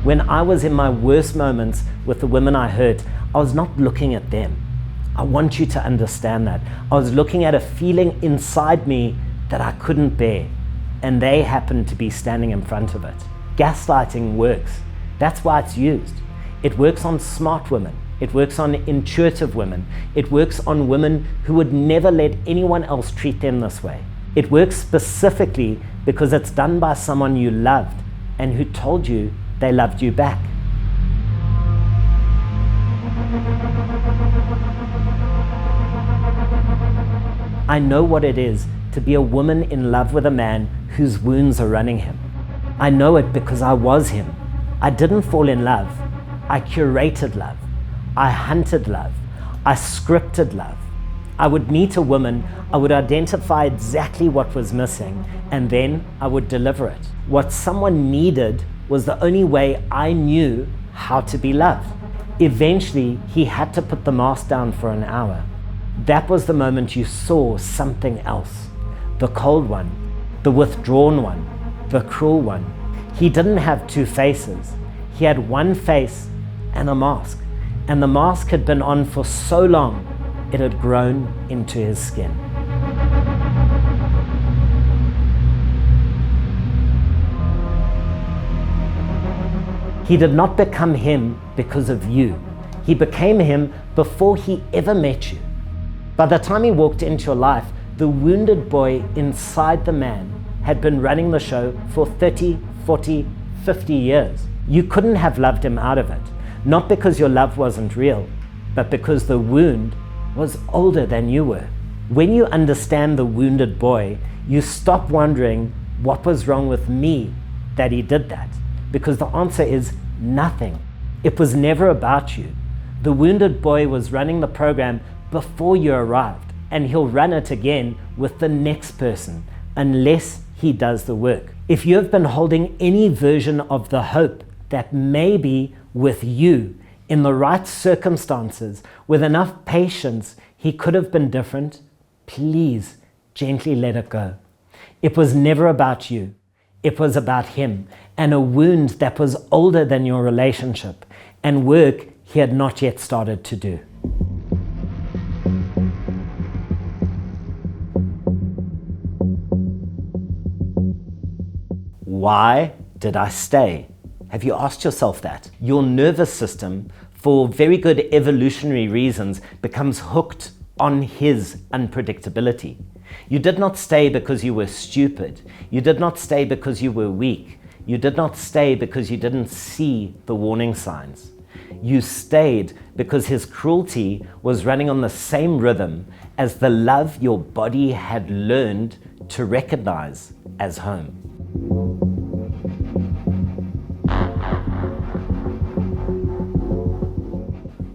When I was in my worst moments with the women I hurt, I was not looking at them. I want you to understand that. I was looking at a feeling inside me that I couldn't bear, and they happened to be standing in front of it. Gaslighting works. That's why it's used. It works on smart women. It works on intuitive women. It works on women who would never let anyone else treat them this way. It works specifically because it's done by someone you loved and who told you they loved you back. I know what it is to be a woman in love with a man whose wounds are running him. I know it because I was him. I didn't fall in love. I curated love. I hunted love. I scripted love. I would meet a woman, I would identify exactly what was missing, and then I would deliver it. What someone needed was the only way I knew how to be loved. Eventually, he had to put the mask down for an hour. That was the moment you saw something else. The cold one, the withdrawn one, the cruel one. He didn't have two faces. He had one face and a mask. And the mask had been on for so long, it had grown into his skin. He did not become him because of you. He became him before he ever met you. By the time he walked into your life, the wounded boy inside the man had been running the show for 30, 40, 50 years. You couldn't have loved him out of it, not because your love wasn't real, but because the wound was older than you were. When you understand the wounded boy, you stop wondering what was wrong with me that he did that, because the answer is nothing. It was never about you. The wounded boy was running the program before you arrived, and he'll run it again with the next person unless he does the work. If you have been holding any version of the hope that maybe with you, in the right circumstances, with enough patience, he could have been different, please gently let it go. It was never about you. It was about him, and a wound that was older than your relationship, and work he had not yet started to do. Why did I stay? Have you asked yourself that? Your nervous system, for very good evolutionary reasons, becomes hooked on his unpredictability. You did not stay because you were stupid. You did not stay because you were weak. You did not stay because you didn't see the warning signs. You stayed because his cruelty was running on the same rhythm as the love your body had learned to recognize as home.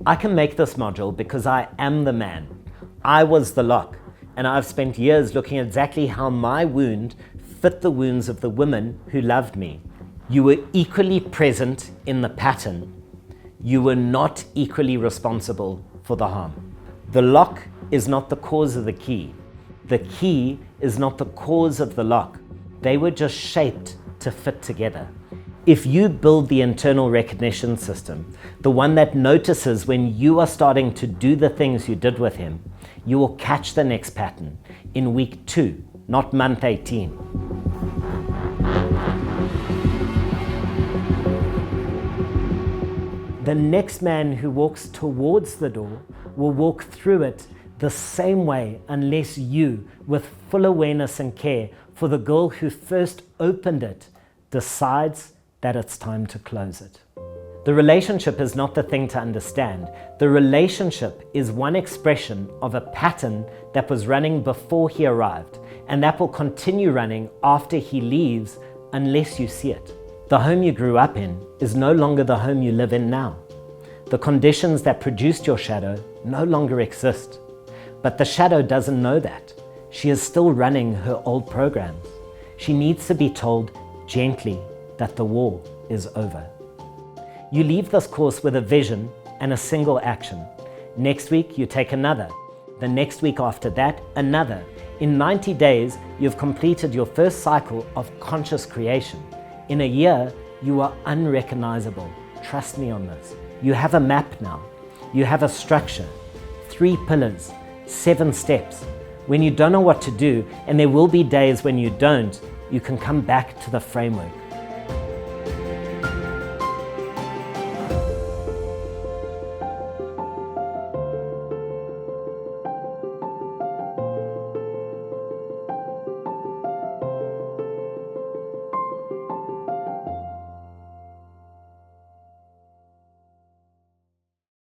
I can make this module because I am the man. I was the lock, and I've spent years looking at exactly how my wound fit the wounds of the women who loved me. You were equally present in the pattern. You were not equally responsible for the harm. The lock is not the cause of the key. The key is not the cause of the lock. They were just shaped to fit together. If you build the internal recognition system, the one that notices when you are starting to do the things you did with him, you will catch the next pattern in week 2, not month 18. The next man who walks towards the door will walk through it the same way unless you, with full awareness and care for the girl who first opened it, decides that it's time to close it. The relationship is not the thing to understand. The relationship is one expression of a pattern that was running before he arrived, and that will continue running after he leaves unless you see it. The home you grew up in is no longer the home you live in now. The conditions that produced your shadow no longer exist. But the shadow doesn't know that. She is still running her old programs. She needs to be told gently that the war is over. You leave this course with a vision and a single action. Next week, you take another. The next week after that, another. In 90 days, you've completed your first cycle of conscious creation. In a year, You are unrecognizable. Trust me on this. You have a map now. You have a structure, 3 pillars, 7 steps. When you don't know what to do, and there will be days when you don't, you can come back to the framework.